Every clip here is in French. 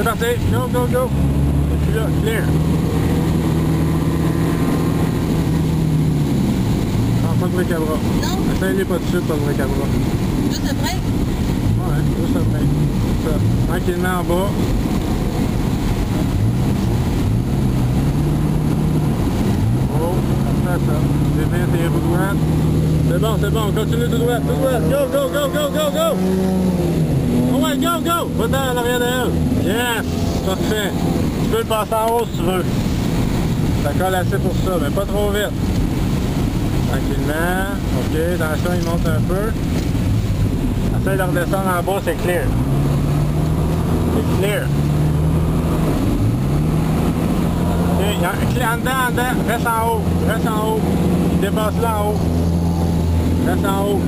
C'est parti. Go, go, go. Et puis là, clear. Non, pas de break à bras. Non. Essaye-les pas tout de suite, pas de break à bras. Juste le break? Ouais, juste le break. Ça. Tranquillement en bas. Oh, parfait ça. Dévire tes roues droites. C'est bon, continue tout droit, tout droit. Go, go, go, go, go, go. Oh ouais, go, go. Va-t'en à l'arrière d'elle. Yes, parfait. Tu peux le passer en haut si tu veux. Ça colle assez pour ça, mais pas trop vite. Tranquillement. Ok, attention, il monte un peu. Essaye de redescendre en bas, c'est clear. C'est clear. Ok, en dedans, reste en haut. Reste en haut. Il dépasse là en haut. Reste en haut.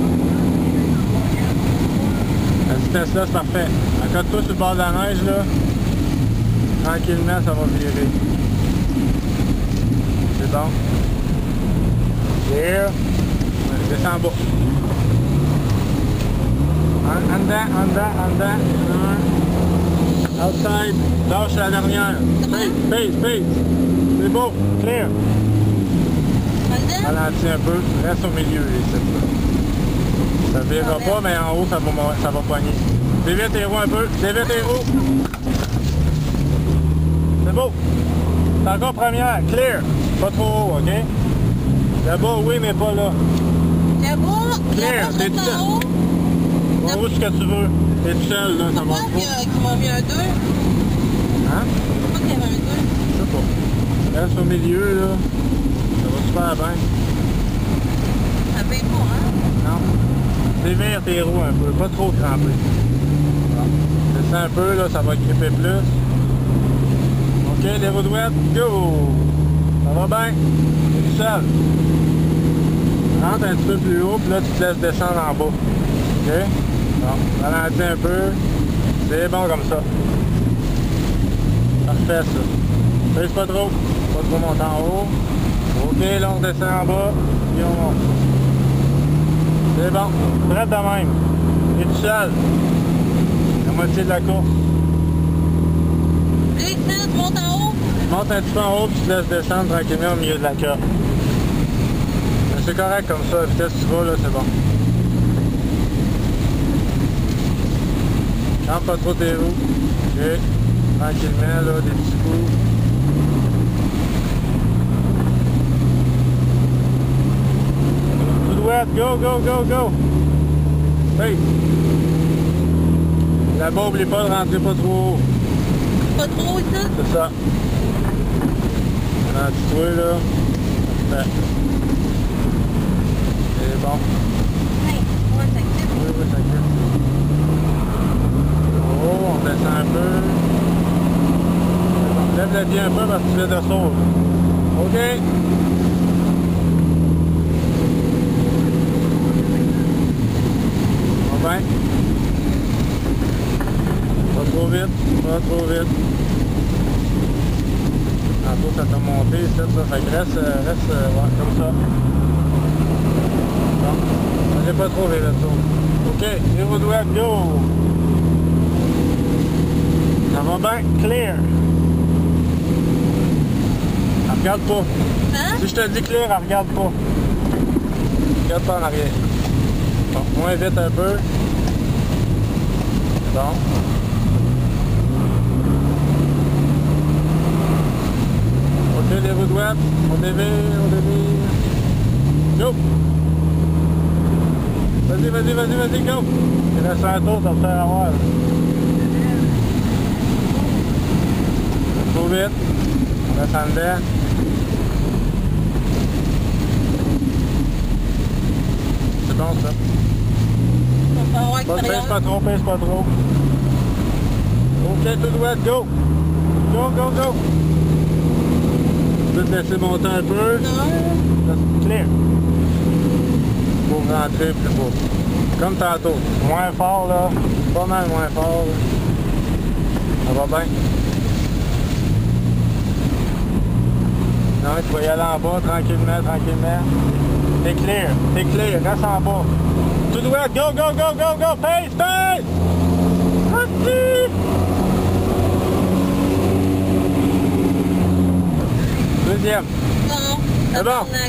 La vitesse là, c'est parfait. Accorde-toi sur le bord de la neige là. Tranquillement, ça va virer. C'est bon. Clear. Descends en bas. En dedans. Outside. Lâche la dernière. Space. C'est beau. Clear. Ralentis un peu. Reste au milieu ici. Ça ne virera pas, mais en haut, ça va poigner. Dévire tes roues un peu. Dévire tes roues. C'est beau. C'est encore première. Clear. Pas trop haut, OK? Là-bas, oui, mais pas là. Là-bas, clear. T'es tout seul. En haut, ce que tu veux. T'es tout seul, là. Ça va pas. Qui m'a mis un 2. Hein? Pourquoi qu'il y avait un 2? Je sais pas. Reste au milieu, là. Ça va super bien. Ça paye pas, hein? Non. Dévire tes roues un peu. Pas trop crampé. Bon. Descends un peu, là. Ça va gripper plus. OK, les roues droites. Go! Ça va bien. T'es tout seul. Rentre un petit peu plus haut, puis là, tu te laisses descendre en bas. OK? Bon, ralentis un peu. C'est bon comme ça. Parfait, ça. Baisse pas trop. Pas trop monter en haut. OK, là, on descend en bas, puis on monte. C'est bon. Prête de même. T'es tout seul. La moitié de la course. Et tu montes en haut? Monte un petit peu en haut, puis tu te laisses descendre tranquillement au milieu de la queue. C'est correct comme ça, la vitesse que tu vas, là, c'est bon. Rentre pas trop tes roues. OK. Tranquillement, là, des petits coups. Tout droit, go! Hey! Là-bas, oublie pas de rentrer pas trop haut. Pas trop, ici? C'est ça. Ralentis-toi, là. Parfait. C'est bon. Hey, ouais, ça quitte. Oui, ça quitte. Oh, on descend un peu. Lève le pied un peu parce que tu fais de saut. OK. Va bien. Pas trop vite. Tantôt, ça t'a monté ici, ça. Fait que reste ouais, comme ça. Bon. Allez pas trop vers le tour. OK, les roues droites, go! Ça va bien, clear. Regarde pas. Hein? Si je te dis clear, regarde pas. Regarde pas en arrière. Bon, moins vite un peu. Bon. OK, les roues droites. On dévire. Go! Vas-y, go! Il reste un tour, ça va te faire avoir. Trop vite. On reste en dedans. C'est bon, ça. On va avoir Pèse pas trop. OK, tout droit, go! Go! Tu peux te laisser monter un peu. Non. Clear. Pour rentrer plus beau. Comme tantôt. Moins fort, là. Pas mal moins fort, là. Ça va bien. Non, tu vas y aller en bas, tranquillement. T'es clear. Reste en bas. Tout droit, go! Pace! Parti! troisième. Bon, C'est bon. tabarnak.